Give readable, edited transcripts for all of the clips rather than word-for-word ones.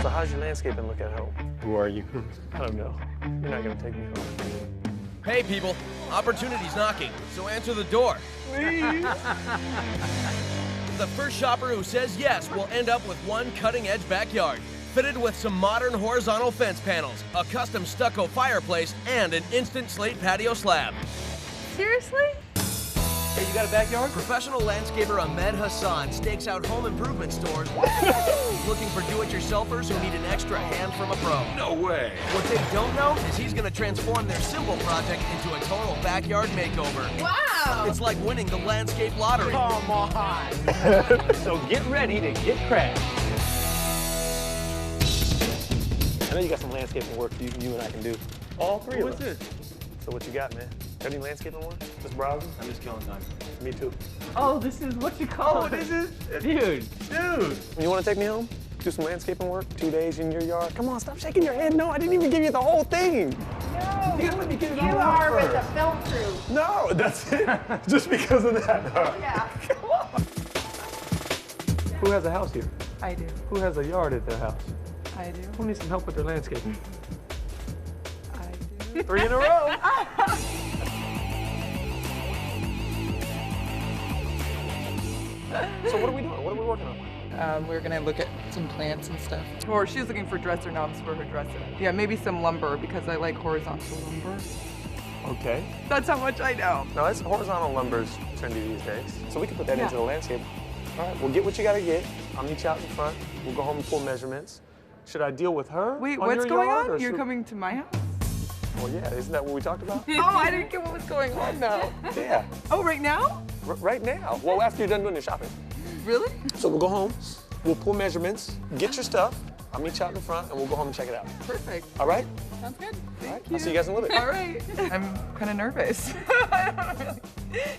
So how's your landscaping look at home? Who are you? I don't know. You're not gonna take me home. Hey, people, opportunity's knocking, so answer the door. Please. The first shopper who says yes will end up with one cutting-edge backyard, fitted with some modern horizontal fence panels, a custom stucco fireplace, and an instant slate patio slab. Seriously? Hey, you got a backyard? Professional landscaper Ahmed Hassan stakes out home improvement stores looking for do-it-yourselfers who need an extra hand from a pro. No way. What they don't know is he's going to transform their simple project into a total backyard makeover. Wow! It's like winning the landscape lottery. Come on. So get ready to get crashed. I know you got some landscaping work you and I can do. All three of us. What's this? So what you got, man? Got any landscaping work? Just browsing? I'm just killing time. Me too. Oh, this is what you call it. This is, dude. You want to take me home? Do some landscaping work? 2 days in your yard? Come on, stop shaking your head. No, I didn't even give you the whole thing. No, You gotta let me get it you all are out with the first. film crew. No, that's it. Just because of that. Yeah. Come on. Who has a house here? I do. Who has a yard at their house? I do. Who needs some help with their landscaping? I do. 3 in a row. So what are we doing? What are we working on? We're gonna look at some plants and stuff. Or she's looking for dresser knobs for her dresser. Yeah, maybe some lumber because I like horizontal lumber. Okay. That's how much I know. No, it's horizontal lumber's trendy these days. So we can put that Yeah. into the landscape. All right, well, get what you gotta get. I'll meet you out in front. We'll go home and pull measurements. Should I deal with her? Wait, on what's your going yard, or on? You're should- coming to my house? Well, yeah, isn't that what we talked about? Oh, I didn't get what was going on now. Yeah, Oh, right now? right now. Well, after you're done doing your shopping. Really? So we'll go home, we'll pull measurements, get your stuff. I'll meet you out in front and we'll go home and check it out. Perfect. All right? Sounds good. Thank I'll see you guys in a little bit. All right. I'm kind of nervous. I don't really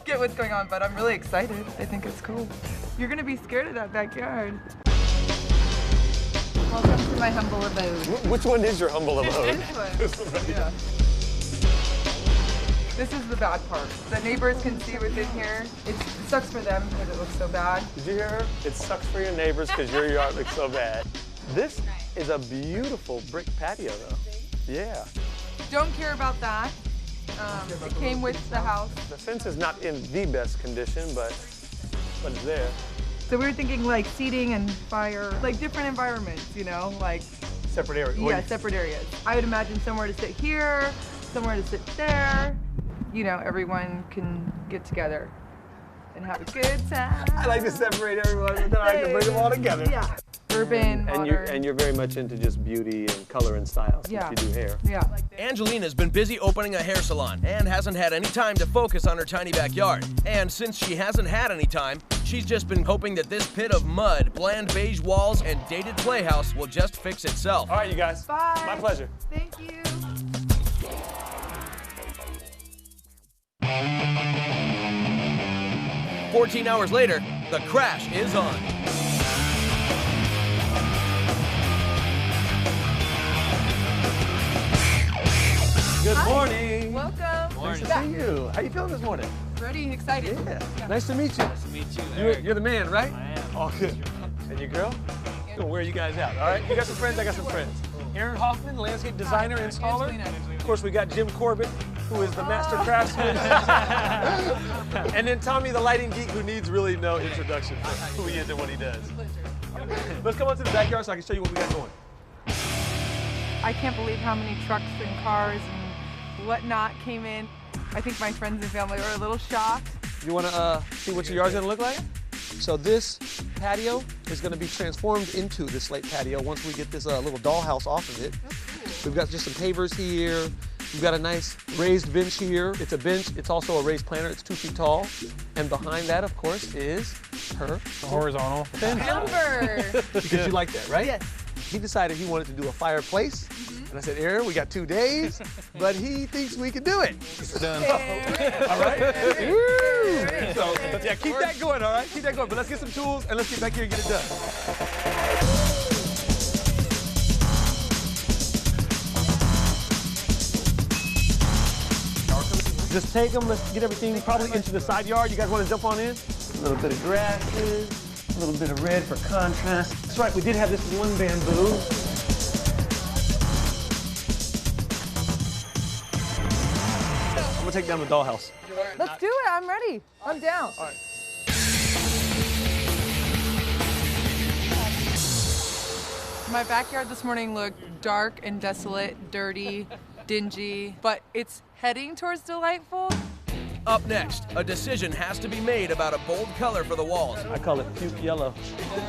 get what's going on, but I'm really excited. I think it's cool. You're going to be scared of that backyard. Welcome to my humble abode. Which one is your humble abode? This one. Yeah. This is the bad part. The neighbors can see what's in here. It sucks for them because it looks so bad. Did you hear her? It sucks for your neighbors because your yard looks so bad. This is a beautiful brick patio, though. Yeah. Don't care about that. It came with the house. The fence is not in the best condition, but it's there. So we were thinking like seating and fire, like different environments, you know, like Separate area. yeah, separate areas. I would imagine somewhere to sit here, somewhere to sit there. You know, everyone can get together and have a good time. I like to separate everyone, but then I like to bring them all together. Yeah. Urban, modern. And you're very much into just beauty and color and style since Yeah. you do hair. Yeah. Angelina's been busy opening a hair salon and hasn't had any time to focus on her tiny backyard. And since she hasn't had any time, she's just been hoping that this pit of mud, bland beige walls, and dated playhouse will just fix itself. All right, you guys. Bye. My pleasure. Thank you. 14 hours later, the crash is on. Good morning. Welcome. Nice to see you. How you feeling this morning? Ready, excited. Yeah. Nice to meet you. Nice to meet you. You're the man, right? I am. Oh, good. And your girl? Gonna wear you guys out, all right? You got some friends, I got some friends. Aaron Hoffman, landscape designer, installer. Of course, we got Jim Corbett, who is the master craftsman. And then Tommy, the lighting geek, who needs really no introduction for who he is and what he does. Let's come up to the backyard so I can show you what we got going. I can't believe how many trucks and cars and whatnot came in. I think my friends and family were a little shocked. You want to see what your yard's going to look like? So this patio is going to be transformed into the slate patio once we get this little dollhouse off of it. We've got just some pavers here. We've got a nice raised bench here. It's a bench. It's also a raised planter. It's 2 feet tall. And behind that, of course, is her Horizontal. fence. Number. Because you like that, right? Yes. He decided he wanted to do a fireplace. And I said, Aaron, we got 2 days, but he thinks we can do it. It's done. All right? Woo! So, yeah, keep that going, all right? Keep that going. But let's get some tools and let's get back here and get it done. Just take them, let's get everything probably into the side yard. You guys want to jump on in? A little bit of grasses, a little bit of red for contrast. That's right, we did have this one bamboo. gonna take down the dollhouse. Let's do it. I'm ready. I'm down. All right. My backyard this morning looked dark and desolate, dirty, dingy, but it's heading towards delightful. Up next, a decision has to be made about a bold color for the walls. I call it puke yellow.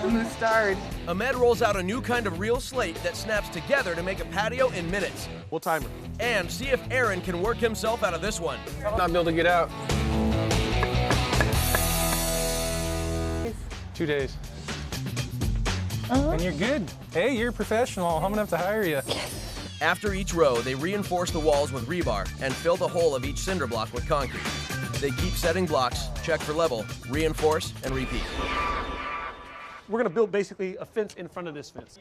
Mustard. Ahmed rolls out a new kind of real slate that snaps together to make a patio in minutes. We'll time her. And see if Aaron can work himself out of this one. Not be able to get out. 2 days. And you're good. Hey, you're a professional. I'm gonna have to hire you. After each row, they reinforce the walls with rebar and fill the hole of each cinder block with concrete. They keep setting blocks, check for level, reinforce, and repeat. We're gonna build basically a fence in front of this fence.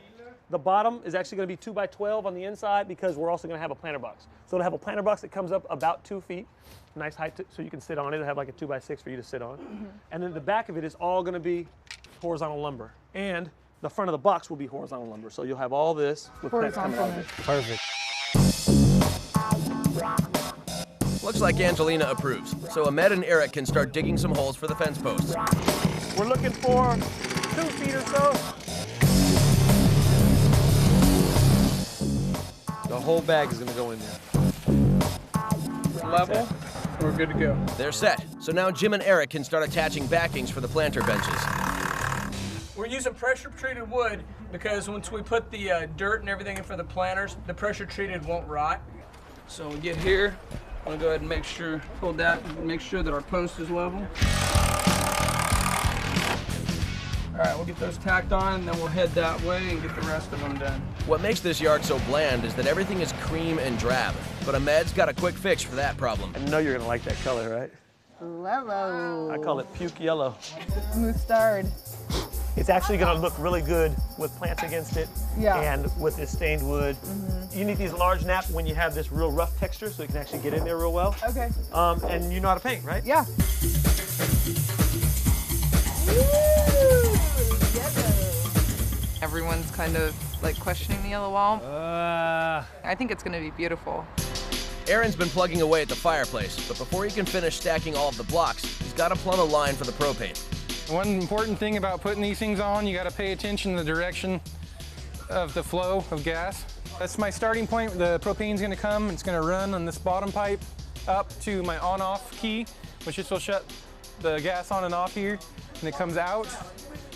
The bottom is actually gonna be 2 by 12 on the inside because we're also gonna have a planter box. So it'll have a planter box that comes up about 2 feet, nice height so you can sit on it. It'll have like a 2 by 6 for you to sit on. And then the back of it is all gonna be horizontal lumber. And the front of the box will be horizontal lumber. So you'll have all this with plants coming out of it. Perfect. Looks like Angelina approves, so Ahmed and Eric can start digging some holes for the fence posts. We're looking for 2 feet or so. The whole bag is gonna go in there. Level. We're good to go. They're set, so now Jim and Eric can start attaching backings for the planter benches. We're using pressure-treated wood because once we put the dirt and everything in for the planters, the pressure-treated won't rot. So we get here, I'm gonna go ahead and make sure, hold that, and make sure that our post is level. All right, we'll get those tacked on, and then we'll head that way and get the rest of them done. What makes this yard so bland is that everything is cream and drab, but Ahmed's got a quick fix for that problem. I know you're gonna like that color, right? Hello. I call it puke yellow. Mustard. It's actually gonna look really good with plants against it and with this stained wood. You need these large naps when you have this real rough texture so you can actually get in there real well. Okay. And you know how to paint, right? Yeah. Everyone's kind of like questioning the yellow wall. I think it's gonna be beautiful. Aaron's been plugging away at the fireplace, but before he can finish stacking all of the blocks, he's got to plumb a line for the propane. One important thing about putting these things on, you got to pay attention to the direction of the flow of gas. That's my starting point. The propane's going to come. It's going to run on this bottom pipe up to my on-off key, which just will shut the gas on and off here. And it comes out,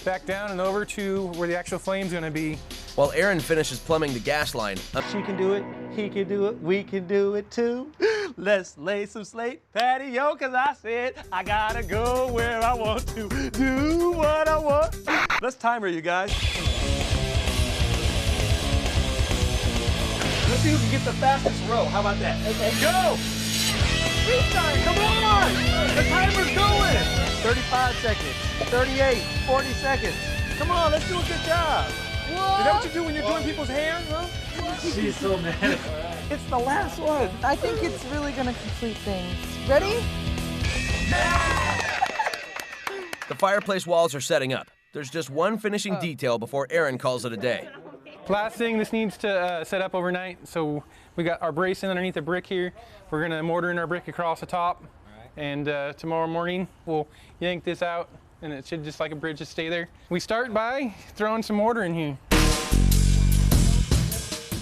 back down and over to where the actual flame's going to be. While Aaron finishes plumbing the gas line, She can do it, he can do it, we can do it too. Let's lay some slate patio, cause I said I gotta go where I want to, do what I want. Let's time her, you guys. Let's see who can get the fastest row. How about that? Okay. Go! Restart, come on! The timer's going! 35 seconds, 38, 40 seconds. Come on, let's do a good job. Is that what you do when you're doing people's hair, huh? She's so mad. It's the last one. I think it's really gonna complete things. Ready? the fireplace walls are setting up. There's just one finishing detail before Aaron calls it a day. Last thing, this needs to set up overnight. So we got our bracing underneath the brick here. We're gonna mortar in our brick across the top. And tomorrow morning, we'll yank this out and it should just like a bridge just stay there. We start by throwing some mortar in here.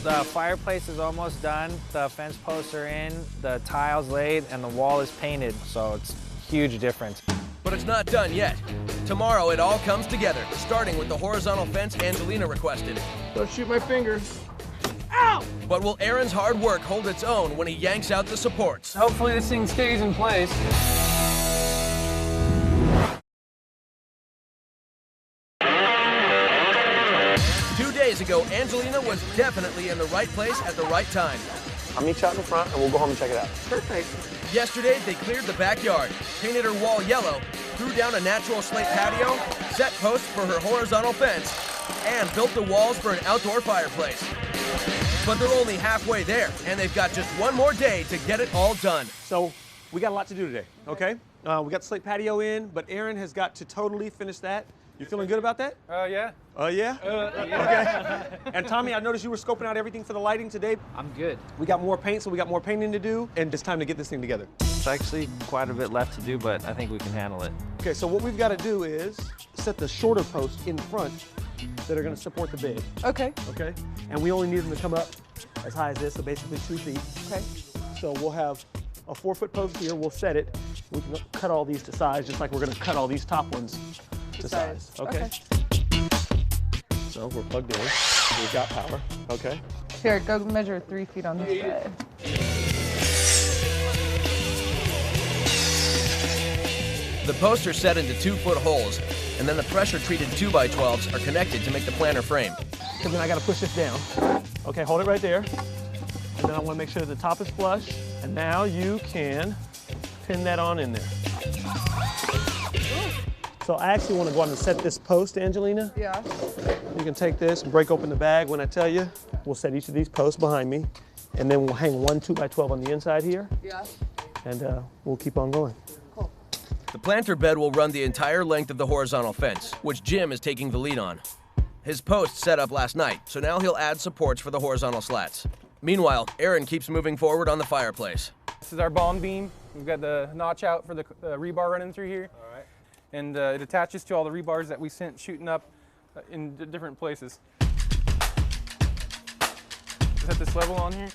The fireplace is almost done. The fence posts are in, the tiles laid, and the wall is painted. So it's a huge difference. But it's not done yet. Tomorrow it all comes together, starting with the horizontal fence Angelina requested. Don't shoot my finger. Ow! But will Aaron's hard work hold its own when he yanks out the supports? Hopefully this thing stays in place. Days ago, Angelina was definitely in the right place at the right time. I'll meet you out in the front and we'll go home and check it out. Perfect. Yesterday, they cleared the backyard, painted her wall yellow, threw down a natural slate patio, set posts for her horizontal fence, and built the walls for an outdoor fireplace. But they're only halfway there, and they've got just one more day to get it all done. So we got a lot to do today, okay? We got the slate patio in, but Aaron has got to totally finish that. You feeling good about that? Yeah. Yeah? Okay. And Tommy, I noticed you were scoping out everything for the lighting today. I'm good. We got more paint, so we got more painting to do, and it's time to get this thing together. It's actually quite a bit left to do, but I think we can handle it. Okay, so what we've got to do is set the shorter posts in front that are going to support the big. Okay. Okay? And we only need them to come up as high as this, so basically 2 feet. Okay. So we'll have a 4-foot post here, we'll set it. We can cut all these to size, just like we're gonna cut all these top ones to size. Okay? So we're plugged in, we've got power, okay? Here, go measure 3 feet on this side. The posts are set into 2-foot holes, and then the pressure-treated 2x12s are connected to make the planter frame. So then I gotta push this down. Okay, hold it right there. And then I wanna make sure that the top is flush. And now you can pin that on in there. So I actually wanna go on and set this post, Angelina. Yeah. You can take this and break open the bag when I tell you. We'll set each of these posts behind me. And then we'll hang 1 2x12 on the inside here. Yeah. And we'll keep on going. Cool. The planter bed will run the entire length of the horizontal fence, which Jim is taking the lead on. His post set up last night, so now he'll add supports for the horizontal slats. Meanwhile, Aaron keeps moving forward on the fireplace. This is our bond beam. We've got the notch out for the rebar running through here. All right. And it attaches to all the rebars that we sent shooting up in different places. Set this level on here,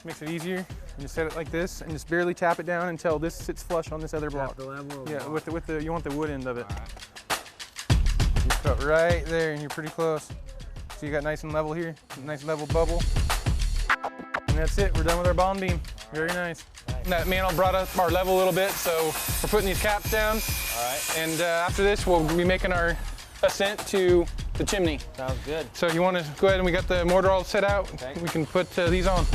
makes it easier. And just set it like this and just barely tap it down until this sits flush on this other block. The level? Yeah, with the you want the wood end of it. All right. You cut right there and you're pretty close. So you got nice and level here, nice level bubble. And that's it, we're done with our bond beam. Very nice. And that mantle brought up our level a little bit, so we're putting these caps down. All right. And after this, we'll be making our ascent to the chimney. Sounds good. So you want to go ahead and we got the mortar all set out. Okay. We can put these on.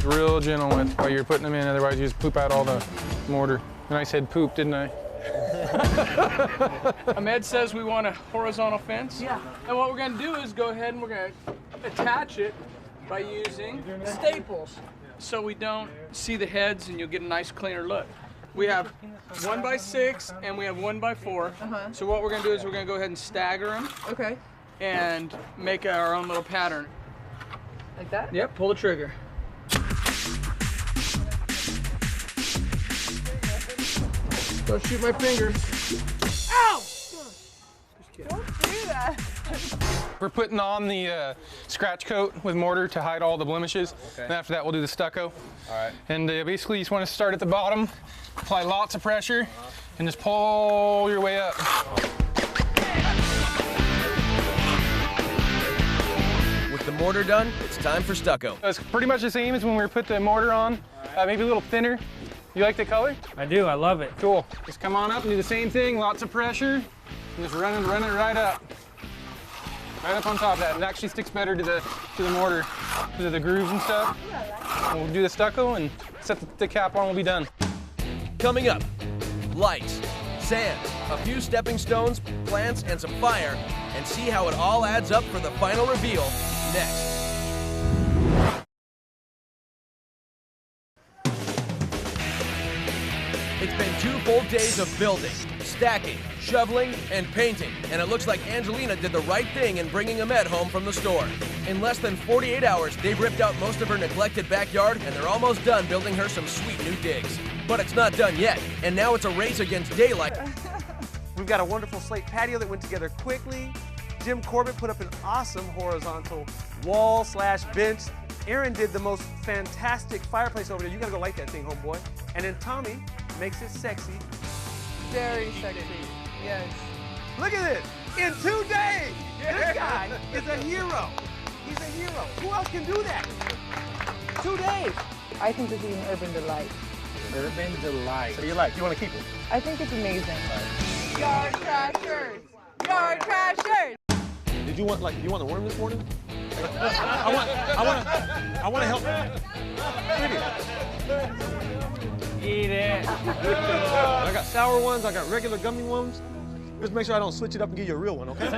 Real gentle with while you're putting them in, otherwise you just poop out all the mortar. And I said poop, didn't I? Ahmed says we want a horizontal fence. Yeah. And what we're gonna do is go ahead and we're gonna attach it by using staples, so we don't see the heads and you'll get a nice cleaner look. We have 1x6 and we have 1x4. So what we're gonna do is we're gonna go ahead and stagger them. Okay. And make our own little pattern. Like that? Yep, pull the trigger. Don't shoot my fingers. Ow! Don't do that. We're putting on the scratch coat with mortar to hide all the blemishes. Okay. And after that, we'll do the stucco. All right. And basically, you just want to start at the bottom, apply lots of pressure, and just pull your way up. With the mortar done, it's time for stucco. It's pretty much the same as when we put the mortar on, maybe a little thinner. You like the color? I do, I love it. Cool. Just come on up and do the same thing, lots of pressure, and just run it right up. Right up on top of that. It actually sticks better to the mortar because of the grooves and stuff. We'll do the stucco and set the cap on, we'll be done. Coming up, lights, sand, a few stepping stones, plants, and some fire, and see how it all adds up for the final reveal next. It's been 2 full days of building, stacking, shoveling, and painting, and it looks like Angelina did the right thing in bringing Ahmed home from the store. In less than 48 hours, they've ripped out most of her neglected backyard, and they're almost done building her some sweet new digs. But it's not done yet, and now it's a race against daylight. We've got a wonderful slate patio that went together quickly. Jim Corbett put up an awesome horizontal wall/bench. Aaron did the most fantastic fireplace over there. You gotta go light that thing, homeboy. And then Tommy makes it sexy. Very sexy. Yes. Look at this. In 2 days, this guy is a hero. He's a hero. Who else can do that? 2 days. I think this is an urban delight. Urban delight. So you like? You want to keep it? I think it's amazing. Yard crashers! Yard crashers! Did you want you want a worm this morning? I want to help. Eat it. I got sour ones. I got regular gummy ones. Just make sure I don't switch it up and give you a real one, okay?